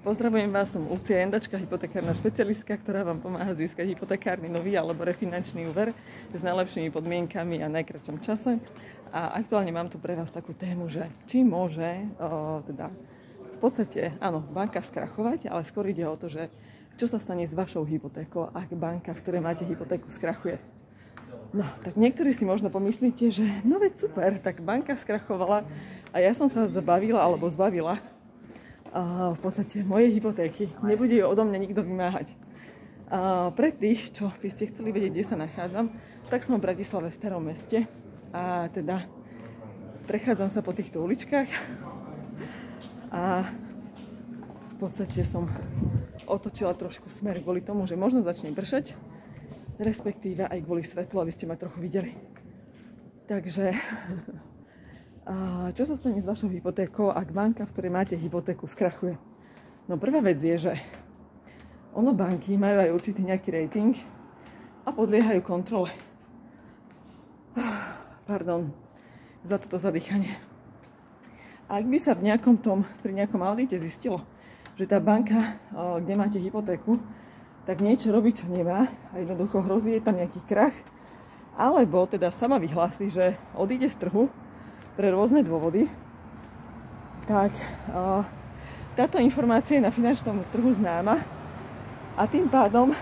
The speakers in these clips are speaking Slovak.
Pozdravujem vás, som Lucia Jandačka, hypotekárna špecialistka, ktorá vám pomáha získať hypotekárny nový alebo refinančný úver s najlepšími podmienkami a najkratšom čase. A aktuálne mám tu pre vás takú tému, že či môže v podstate, áno, banka skrachovať, ale skôr ide o to, že čo sa stane s vašou hypotékou, ak banka, v ktorej máte hypotéku, skrachuje. No, tak niektorí si možno pomyslíte, že no veď super, tak banka skrachovala a ja som sa zbavila v podstate mojej hypotéky. Nebude ju odo mňa nikto vymáhať. Pre tých, čo by ste chceli vedieť, kde sa nachádzam, tak som v Bratislave v Starom meste a teda prechádzam sa po týchto uličkách a v podstate som otočila trošku smer kvôli tomu, že možno začne pršať, respektíve aj kvôli svetlu, aby ste ma trochu videli. Takže čo sa stane s vašou hypotékou, ak banka, v ktorej máte hypotéku, skrachuje? No prvá vec je, že banky majú aj určitý nejaký rating a podliehajú kontrole. Pardon za toto zadýchanie. A ak by sa pri nejakom audite zistilo, že tá banka, kde máte hypotéku, tak niečo robí, čo nemá a jednoducho hrozí je tam nejaký krach, alebo teda sama vyhlási, že odíde z trhu pre rôzne dôvody, tak táto informácia je na finančnom trhu známa a tým pádom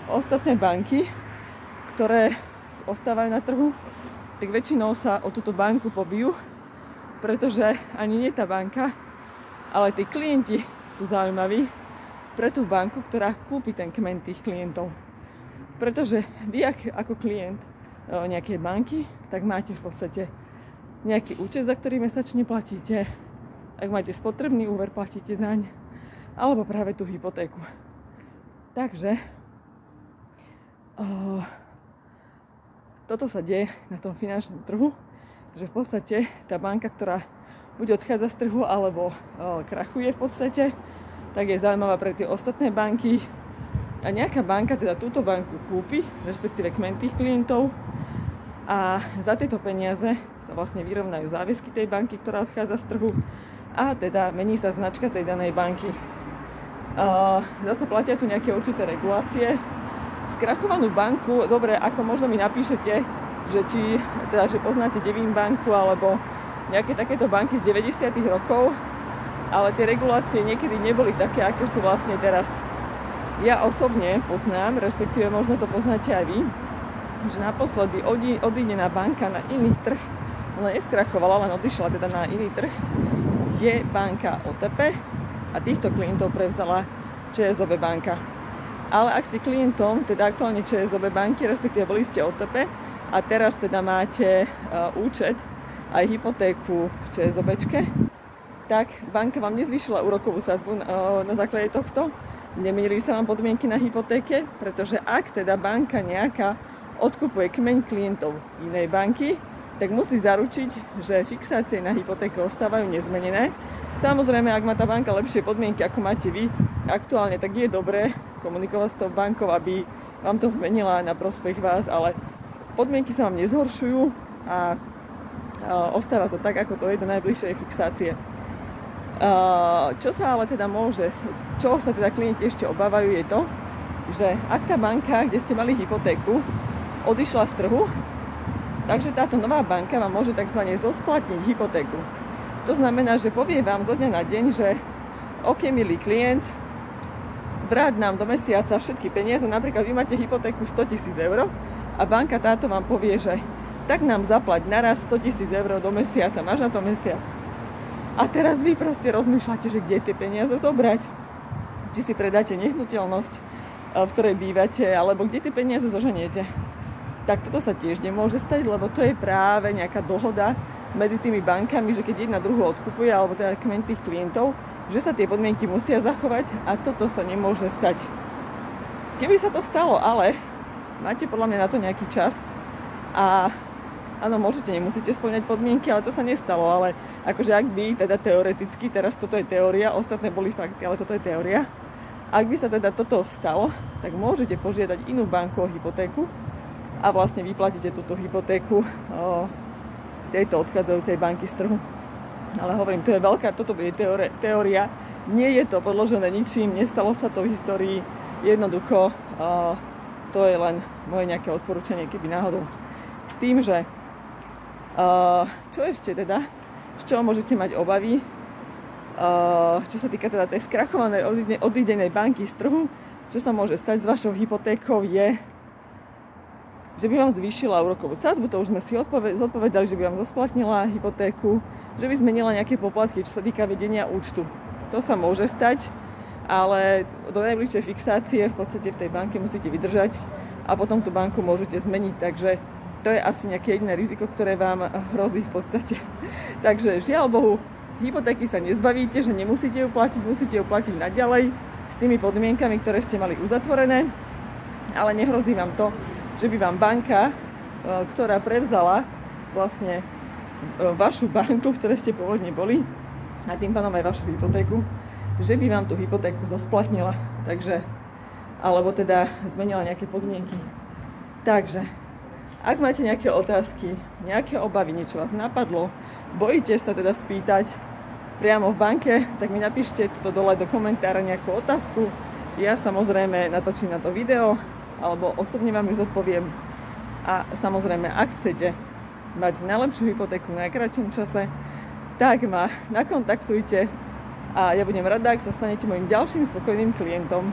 ostatné banky, ktoré ostávajú na trhu, tak väčšinou sa o túto banku pobijú, pretože ani nie tá banka, ale tí klienti sú zaujímaví pre tú banku, ktorá kúpi ten kmeň tých klientov. Pretože vy ako klient nejakej banky, tak máte v podstate nejaký účet, za ktorý mesačne platíte. Ak máte spotrebný úver, platíte zaň. Alebo práve tú hypotéku. Takže toto sa deje na tom finančnom trhu, že v podstate tá banka, ktorá buď odchádza z trhu, alebo krachuje v podstate, tak je zaujímavá pre tie ostatné banky. A nejaká banka teda túto banku kúpi, respektíve kmeň tých klientov, a za tieto peniaze sa vlastne vyrovnajú záväzky tej banky, ktorá odchádza z trhu, a teda mení sa značka tej danej banky. Zase platia tu nejaké určité regulácie. Skrachovanú banku, dobre, ako možno mi napíšete, že poznáte Devin banku alebo nejaké takéto banky z 90. rokov, ale tie regulácie niekedy neboli také, ako sú vlastne teraz. Ja osobne poznám, respektíve možno to poznáte aj vy, že naposledy odídená banka na iný trh, ona neskrachovala, len odišla teda na iný trh, je banka OTP a týchto klientov prevzala ČSOB banka. Ale ak ste klientom, teda aktuálne ČSOB banky, respektíve boli ste OTP a teraz teda máte účet aj hypotéku v ČSOBčke, tak banka vám nezvýšila úrokovú sadzbu na základe tohto, nemenili sa vám podmienky na hypotéke, pretože ak teda banka nejaká odkupuje kmeň klientov inej banky, tak musí zaručiť, že fixácie na hypotéke ostávajú nezmenené. Samozrejme, ak má tá banka lepšie podmienky, ako máte vy aktuálne, tak je dobré komunikovať s tou bankou, aby vám to zmenila na prospech vás, ale podmienky sa vám nezhoršujú a ostáva to tak, ako to je do najbližšej fixácie. Čo sa ale teda čo sa teda klienti ešte obávajú, je to, že ak tá banka, kde ste mali hypotéku, odišla z trhu, takže táto nová banka vám môže tzv. Zosplatniť hypotéku. To znamená, že povie vám zo dňa na deň, že OK, milý klient, vráť nám do mesiaca všetky peniaze, napríklad vy máte hypotéku 100 000 eur a banka táto vám povie, že tak nám zaplať naraz 100 000 eur do mesiaca, máš na to mesiac. A teraz vy proste rozmýšľate, že kde tie peniaze zobrať. Či si predáte nehnuteľnosť, v ktorej bývate, alebo kde tie peniaze zoženiete. Tak toto sa tiež nemôže stať, lebo to je práve nejaká dohoda medzi tými bankami, že keď jedna druhú odkupuje, alebo teda kmeň tých klientov, že sa tie podmienky musia zachovať a toto sa nemôže stať. Keby sa to stalo, ale máte podľa mňa na to nejaký čas a áno, nemusíte spĺňať podmienky, ale to sa nestalo, ale akože ak by teda teoreticky, teraz toto je teória, ostatné boli fakty, ale toto je teória, ak by sa teda toto stalo, tak môžete požiadať inú banku o hypotéku a vlastne vyplatíte túto hypotéku tejto odchádzajúcej banky z trhu. Ale hovorím, to je veľká, toto bude teória. Nie je to podložené ničím, nestalo sa to v histórii. Jednoducho, to je len moje nejaké odporúčanie, keby náhodou. S tým, že čo ešte teda, z čoho môžete mať obavy, čo sa týka teda tej skrachovanej, odídenej banky z trhu, čo sa môže stať s vašou hypotékou je, že by vám zvýšila úrokovú sadzbu, to už sme si zodpovedali, že by vám zosplatnila hypotéku, že by zmenila nejaké poplatky, čo sa týka vedenia účtu. To sa môže stať, ale do najbližšej fixácie v podstate v tej banke musíte vydržať a potom tú banku môžete zmeniť, takže to je asi nejaké jediné riziko, ktoré vám hrozí v podstate. Takže žiaľ Bohu, hypotéky sa nezbavíte, že nemusíte ju platiť, musíte ju platiť naďalej s tými podmienkami, ktoré ste mali uzatvorené, ale nehrozí vám to, že by vám banka, ktorá prevzala vlastne vašu banku, v ktorej ste pôvodne boli, a tým pádom aj vašu hypotéku, že by vám tú hypotéku zosplatnila, takže, alebo teda zmenila nejaké podmienky. Takže, ak máte nejaké otázky, nejaké obavy, niečo vás napadlo, bojíte sa teda spýtať priamo v banke, tak mi napíšte tuto dole do komentára nejakú otázku. Ja samozrejme natočím na to video, alebo osobne vám ju zodpoviem. A samozrejme, ak chcete mať najlepšiu hypotéku v najkratšom čase, tak ma nakontaktujte a ja budem rada, ak sa stanete mojim ďalším spokojným klientom.